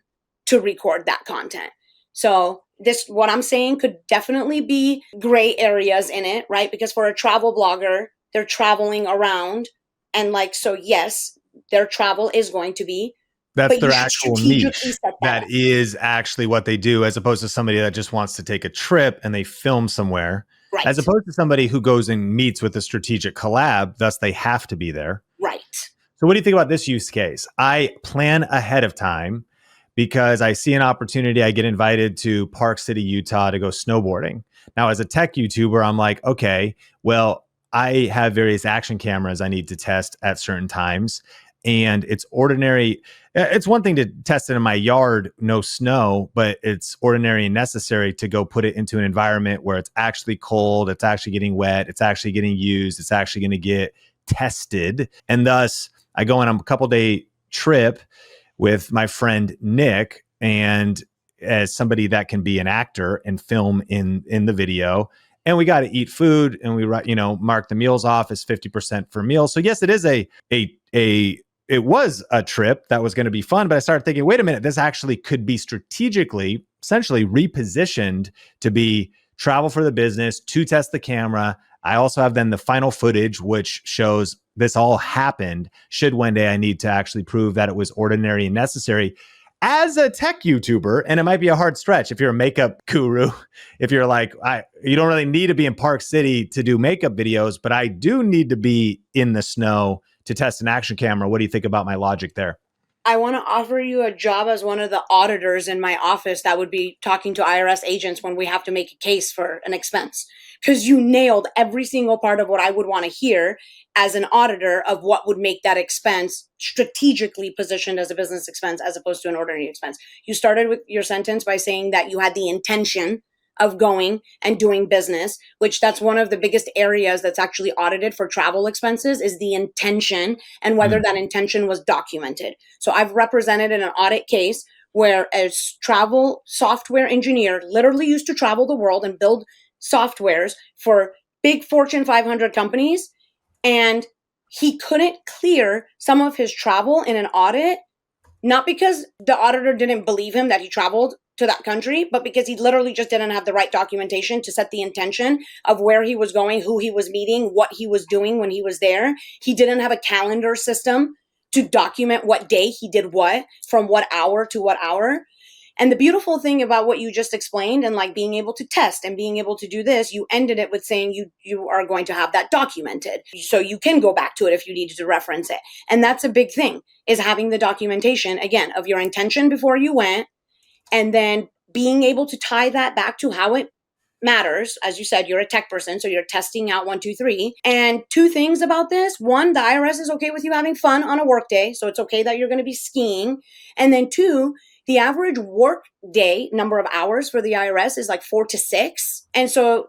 to record that content. So what I'm saying could definitely be gray areas in it, right? Because for a travel blogger, they're traveling around, and so yes, their travel is going to be, That's but their you should actual strategically niche. set That up. is actually what they do, as opposed to somebody that just wants to take a trip and they film somewhere, Right. as opposed to somebody who goes and meets with a strategic collab, thus they have to be there. Right. So what do you think about this use case? I plan ahead of time because I see an opportunity. I get invited to Park City, Utah to go snowboarding. Now, as a tech YouTuber, I'm like, okay, well, I have various action cameras I need to test at certain times. And it's ordinary. It's one thing to test it in my yard, no snow, but it's ordinary and necessary to go put it into an environment where it's actually cold, it's actually getting wet, it's actually getting used, it's actually going to get tested. And thus, I go on a couple-day trip with my friend Nick, and as somebody that can be an actor and film in the video, and we got to eat food, and we mark the meals off as 50% for meals. So yes, it is it was a trip that was going to be fun, but I started thinking, wait a minute, this actually could be strategically, essentially repositioned to be travel for the business, to test the camera. I also have then the final footage, which shows this all happened should one day I need to actually prove that it was ordinary and necessary as a tech YouTuber. And it might be a hard stretch if you're a makeup guru, if you're like, you don't really need to be in Park City to do makeup videos, but I do need to be in the snow to test an action camera. What do you think about my logic there? I want to offer you a job as one of the auditors in my office that would be talking to IRS agents when we have to make a case for an expense. Because you nailed every single part of what I would want to hear as an auditor of what would make that expense strategically positioned as a business expense as opposed to an ordinary expense. You started with your sentence by saying that you had the intention of going and doing business, which that's one of the biggest areas that's actually audited for travel expenses, is the intention and whether that intention was documented. So I've represented in an audit case where a travel software engineer literally used to travel the world and build softwares for big Fortune 500 companies, and he couldn't clear some of his travel in an audit, not because the auditor didn't believe him that he traveled to that country, but because he literally just didn't have the right documentation to set the intention of where he was going, who he was meeting, what he was doing when he was there. He didn't have a calendar system to document what day he did what, from what hour to what hour. And the beautiful thing about what you just explained and being able to test and being able to do this, you ended it with saying you are going to have that documented. So you can go back to it if you needed to reference it. And that's a big thing, is having the documentation, again, of your intention before you went, and then being able to tie that back to how it matters. As you said, you're a tech person, so you're testing out 1, 2, 3. And two things about this. One, the IRS is okay with you having fun on a work day. So it's okay that you're going to be skiing. And then two, the average work day number of hours for the IRS is like 4 to 6. And so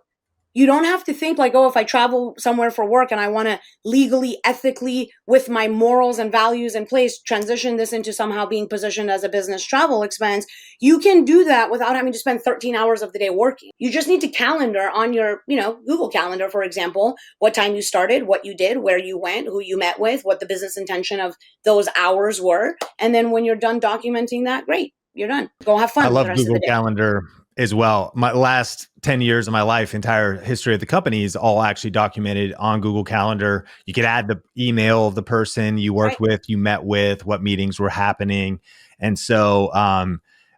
you don't have to think like, oh, if I travel somewhere for work and I want to legally, ethically, with my morals and values in place, transition this into somehow being positioned as a business travel expense. You can do that without having to spend 13 hours of the day working. You just need to calendar on your, Google Calendar, for example, what time you started, what you did, where you went, who you met with, what the business intention of those hours were. And then when you're done documenting that, great, you're done. Go have I fun the love rest of the Google day. Calendar as well. My last 10 years of my life, entire history of the company is all actually documented on Google Calendar. You could add the email of the person you worked Right. with, you met with, what meetings were happening. And so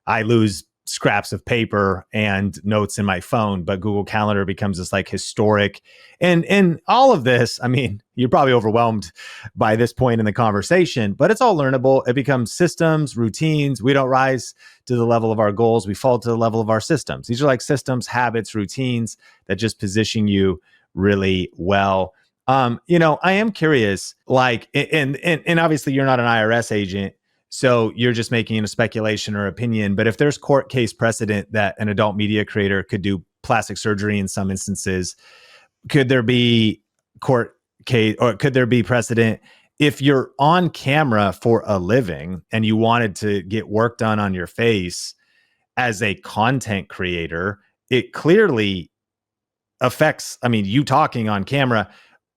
I lose scraps of paper and notes in my phone, but Google Calendar becomes this like historic. And all of this, I mean, you're probably overwhelmed by this point in the conversation, but it's all learnable. It becomes systems, routines. We don't rise to the level of our goals. We fall to the level of our systems. These are like systems, habits, routines that just position you really well. I am curious, like, and obviously you're not an IRS agent, so you're just making a speculation or opinion. But if there's court case precedent that an adult media creator could do plastic surgery in some instances, could there be court case or could there be precedent if you're on camera for a living and you wanted to get work done on your face as a content creator? It clearly affects, I mean, you talking on camera,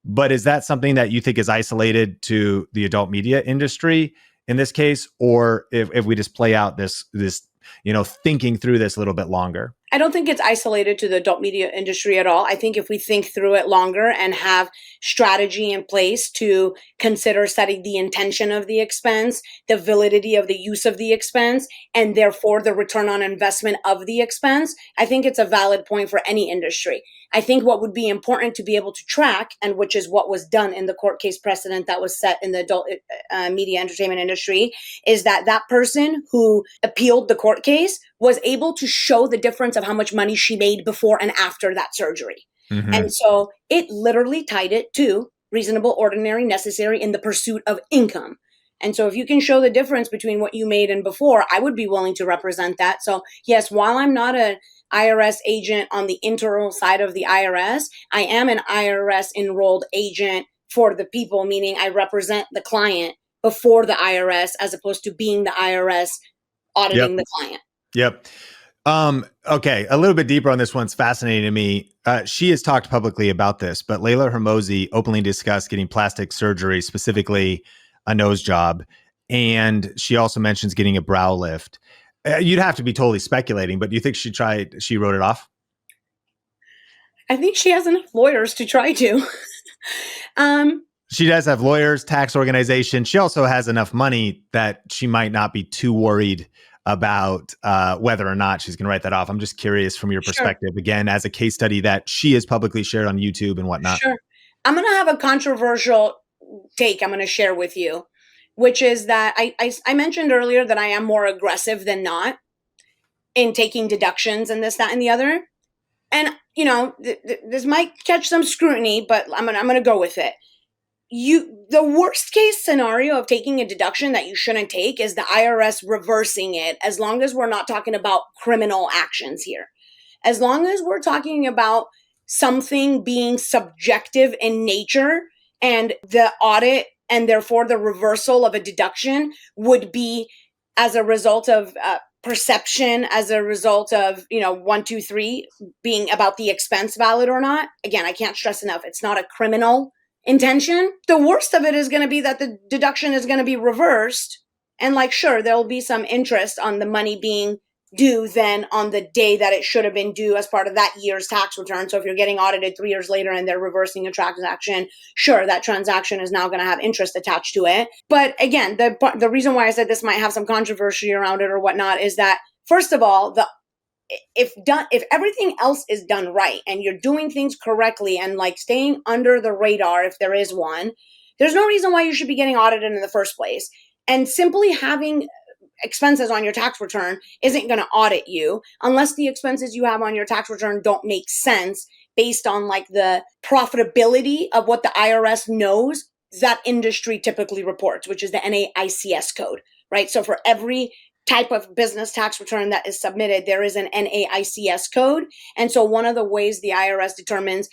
but is that something that you think is isolated to the adult media industry in this case? Or if we just play out this, thinking through this a little bit longer? I don't think it's isolated to the adult media industry at all. I think if we think through it longer and have strategy in place to consider setting the intention of the expense, the validity of the use of the expense, and therefore the return on investment of the expense, I think it's a valid point for any industry. I think what would be important to be able to track, and which is what was done in the court case precedent that was set in the adult media entertainment industry, is that that person who appealed the court case was able to show the difference of how much money she made before and after that surgery. Mm-hmm. And so it literally tied it to reasonable, ordinary, necessary in the pursuit of income. And so if you can show the difference between what you made and before, I would be willing to represent that. So yes, while I'm not an IRS agent on the internal side of the IRS, I am an IRS enrolled agent for the people, meaning I represent the client before the IRS as opposed to being the IRS auditing the client. Yep. Okay. A little bit deeper on this one's fascinating to me. She has talked publicly about this, but Layla Hermosi openly discussed getting plastic surgery, specifically a nose job. And she also mentions getting a brow lift. You'd have to be totally speculating, but do you think she wrote it off? I think she has enough lawyers to try to. She does have lawyers, tax organization. She also has enough money that she might not be too worried about whether or not she's going to write that off. I'm just curious from your perspective, again, as a case study that she has publicly shared on YouTube and whatnot. Sure. I'm going to have a controversial take I'm going to share with you, which is that I mentioned earlier that I am more aggressive than not in taking deductions and this, that, and the other. And, this might catch some scrutiny, but I'm going to go with it. The worst case scenario of taking a deduction that you shouldn't take is the IRS reversing it, as long as we're not talking about criminal actions here. As long as we're talking about something being subjective in nature, and the audit and therefore the reversal of a deduction would be as a result of perception, as a result of, 1, 2, 3 being about the expense valid or not. Again, I can't stress enough, it's not a criminal intention. The worst of it is going to be that the deduction is going to be reversed. And sure, there'll be some interest on the money being due then on the day that it should have been due as part of that year's tax return. So if you're getting audited 3 years later and they're reversing a transaction, sure, that transaction is now going to have interest attached to it. But again, the reason why I said this might have some controversy around it or whatnot is that, first of all, if everything else is done right and you're doing things correctly and staying under the radar, if there is one, there's no reason why you should be getting audited in the first place. And simply having expenses on your tax return isn't going to audit you unless the expenses you have on your tax return don't make sense based on the profitability of what the IRS knows that industry typically reports, which is the NAICS code, right? So for every type of business tax return that is submitted, there is an NAICS code. And so one of the ways the IRS determines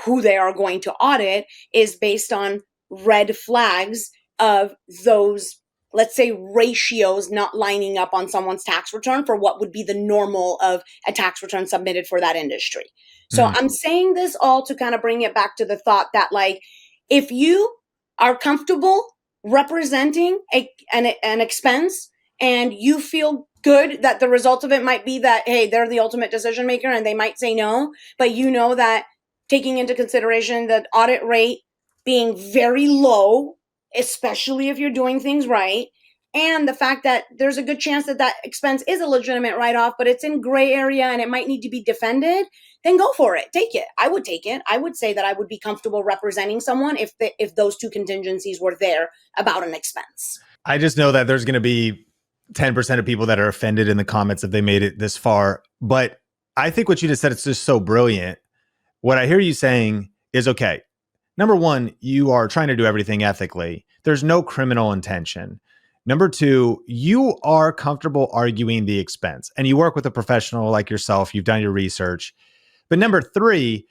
who they are going to audit is based on red flags of those, let's say, ratios not lining up on someone's tax return for what would be the normal of a tax return submitted for that industry. So I'm saying this all to kind of bring it back to the thought that, like, if you are comfortable representing an expense and you feel good that the result of it might be that, hey, they're the ultimate decision maker and they might say no, but you know that taking into consideration the audit rate being very low, especially if you're doing things right, and the fact that there's a good chance that that expense is a legitimate write-off, but it's in gray area and it might need to be defended, then go for it. Take it. I would take it. I would say that I would be comfortable representing someone if those two contingencies were there about an expense. I just know that there's going to be 10% of people that are offended in the comments if they made it this far. But I think what you just said, it's just so brilliant. What I hear you saying is, okay, number one, you are trying to do everything ethically. There's no criminal intention. Number two, you are comfortable arguing the expense and you work with a professional like yourself. You've done your research. But number three,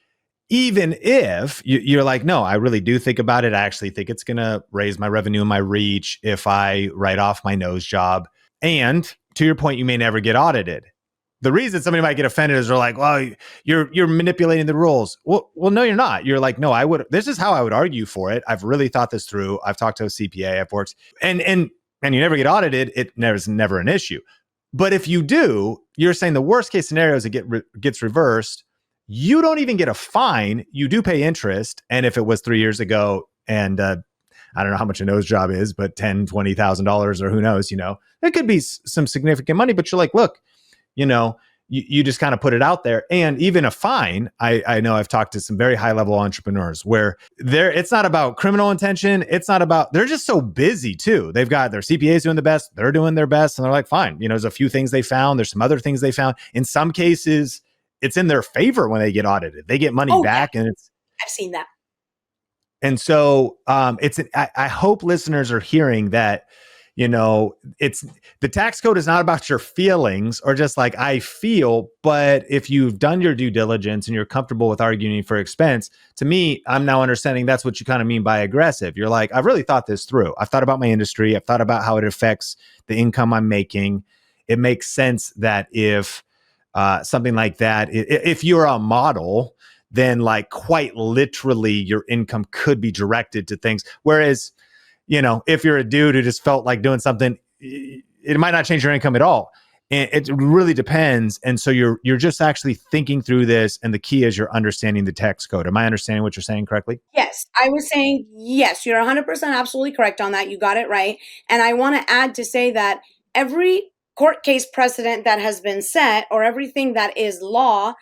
even if you're like, no, I really do think about it. I actually think it's going to raise my revenue and my reach if I write off my nose job. And to your point, you may never get audited. The reason somebody might get offended is they're like, well, you're manipulating the rules. Well, no, you're not. You're like, no, this is how I would argue for it. I've really thought this through. I've talked to a CPA. I've worked and you never get audited. There's never an issue. But if you do, you're saying the worst case scenario is it gets reversed. You don't even get a fine. You do pay interest. And if it was 3 years ago and I don't know how much a nose job is, but $10,000, $20,000 or who knows, it could be some significant money, but you're like, look, you just kind of put it out there. And even a fine, I know I've talked to some very high level entrepreneurs where it's not about criminal intention. It's not about, they're just so busy too. They've got their CPAs doing the best. They're doing their best. And they're like, fine, there's a few things they found. There's some other things they found. In some cases, it's in their favor when they get audited. They get money back. Yeah. And I've seen that. And so I hope listeners are hearing that, it's the tax code is not about your feelings or just like I feel, but if you've done your due diligence and you're comfortable with arguing for expense, to me, I'm now understanding that's what you kind of mean by aggressive. You're like, I've really thought this through. I've thought about my industry. I've thought about how it affects the income I'm making. It makes sense that if something like that, if you're a model, then like quite literally your income could be directed to things. Whereas, if you're a dude who just felt like doing something, it might not change your income at all. And it really depends. And so you're just actually thinking through this. And the key is you're understanding the tax code. Am I understanding what you're saying correctly? Yes, I was saying, yes, you're 100% absolutely correct on that. You got it right. And I want to add to say that every court case precedent that has been set or everything that is law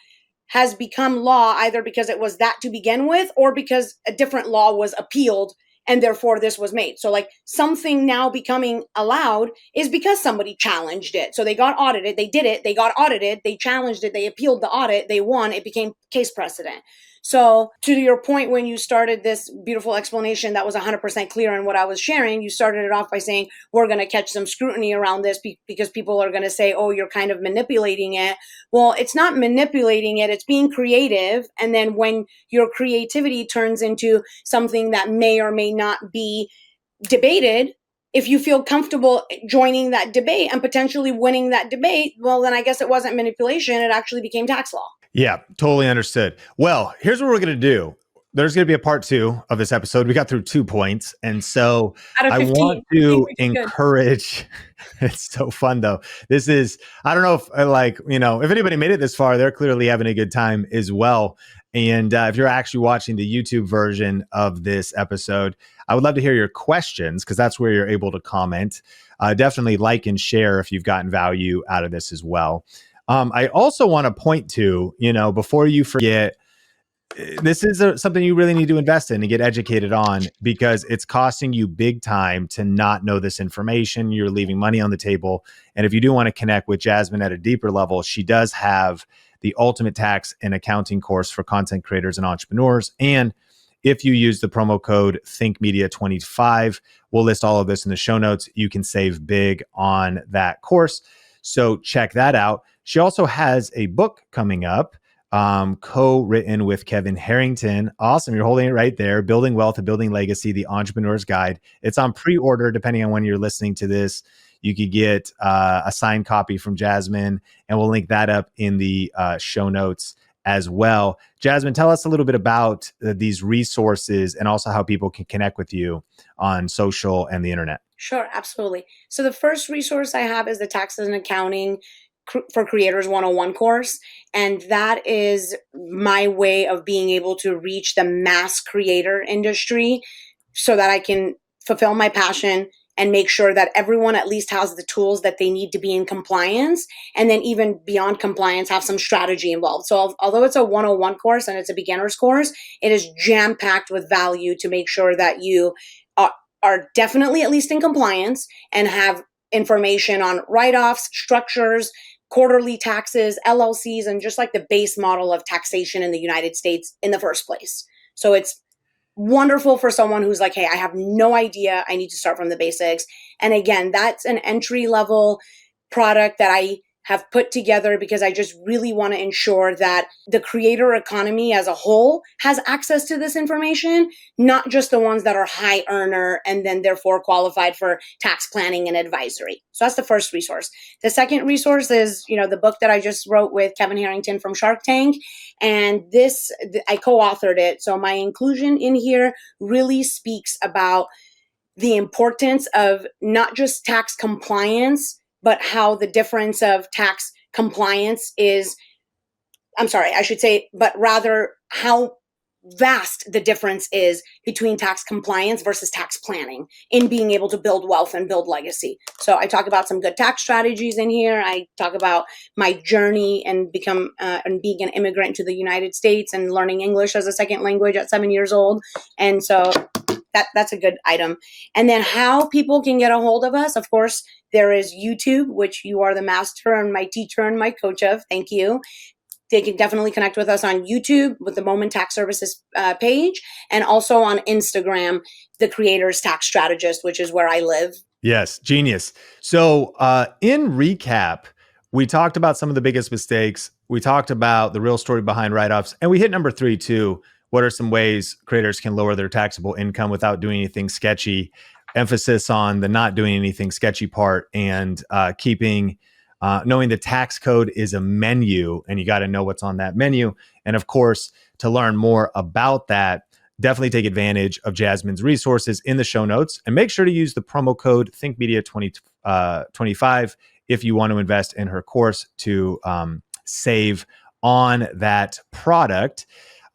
has become law either because it was that to begin with or because a different law was appealed and therefore this was made. So like something now becoming allowed is because somebody challenged it. So they got audited, they did it, they got audited, they challenged it, they appealed the audit, they won, it became case precedent. So to your point, when you started this beautiful explanation that was 100% clear in what I was sharing, you started it off by saying, we're going to catch some scrutiny around this because people are going to say, oh, you're kind of manipulating it. Well, it's not manipulating it. It's being creative. And then when your creativity turns into something that may or may not be debated, if you feel comfortable joining that debate and potentially winning that debate, well, then I guess it wasn't manipulation. It actually became tax law. Yeah, totally understood. Well, here's what we're going to do. There's going to be a part 2 of this episode. We got through 2 points. And so I want to encourage, it's so fun though. This is, I don't know if if anybody made it this far, they're clearly having a good time as well. And if you're actually watching the YouTube version of this episode, I would love to hear your questions because that's where you're able to comment. Definitely like and share if you've gotten value out of this as well. I also want to point to, before you forget, this is something you really need to invest in and get educated on because it's costing you big time to not know this information. You're leaving money on the table. And if you do want to connect with Jasmine at a deeper level, she does have the ultimate tax and accounting course for content creators and entrepreneurs. And If you use the promo code ThinkMedia25, we'll list all of this in the show notes. You can save big on that course. So check that out. She also has a book coming up, co-written with Kevin Harrington. Awesome. You're holding it right there. Building Wealth and Building Legacy, The Entrepreneur's Guide. It's on pre-order, depending on when you're listening to this. You could get a signed copy from Jasmine, and we'll link that up in the show notes as well. Jasmine, tell us a little bit about these resources and also how people can connect with you on social and the internet. Sure, absolutely. So the first resource I have is the Taxes and Accounting for Creators 101 course. And that is my way of being able to reach the mass creator industry so that I can fulfill my passion and make sure that everyone at least has the tools that they need to be in compliance. And then even beyond compliance, have some strategy involved. So although it's a 101 course and it's a beginner's course, it is jam-packed with value to make sure that you are definitely at least in compliance and have information on write-offs, structures, quarterly taxes, LLCs, and just like the base model of taxation in the United States in the first place. So it's wonderful for someone who's like, hey, I have no idea. I need to start from the basics. And again, that's an entry-level product that I have put together because I just really want to ensure that the creator economy as a whole has access to this information, not just the ones that are high earner and then therefore qualified for tax planning and advisory. So that's the first resource. The second resource is, the book that I just wrote with Kevin Harrington from Shark Tank. And this, I co-authored it. So my inclusion in here really speaks about the importance of not just tax compliance, but how the difference of tax compliance is, but rather how vast the difference is between tax compliance versus tax planning in being able to build wealth and build legacy. So I talk about some good tax strategies in here. I talk about my journey and being an immigrant to the United States and learning English as a second language at 7 years old. And so that's a good item. And then how people can get a hold of us. Of course, there is YouTube, which you are the master and my teacher and my coach of. Thank you. They can definitely connect with us on YouTube with the Moment Tax Services page, and also on Instagram, The Creator's Tax Strategist, which is where I live. Yes, genius. So in recap, we talked about some of the biggest mistakes. We talked about the real story behind write-offs, and we hit number 3 too. What are some ways creators can lower their taxable income without doing anything sketchy? Emphasis on the not doing anything sketchy part, and knowing the tax code is a menu and you got to know what's on that menu. And of course, to learn more about that, definitely take advantage of Jasmine's resources in the show notes, and make sure to use the promo code ThinkMedia25 if you want to invest in her course to save on that product.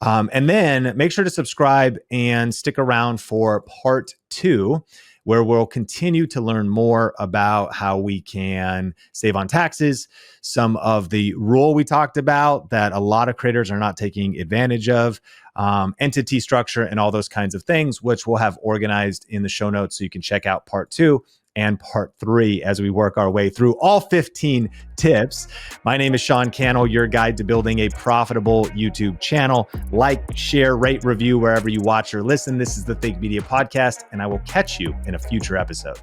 And then make sure to subscribe and stick around for part 2, where we'll continue to learn more about how we can save on taxes, some of the rule we talked about that a lot of creators are not taking advantage of, entity structure, and all those kinds of things, which we'll have organized in the show notes so you can check out part 2 and part 3 as we work our way through all 15 tips. My name is Sean Cannell, your guide to building a profitable YouTube channel. Like, share, rate, review wherever you watch or listen. This is the Think Media Podcast, and I will catch you in a future episode.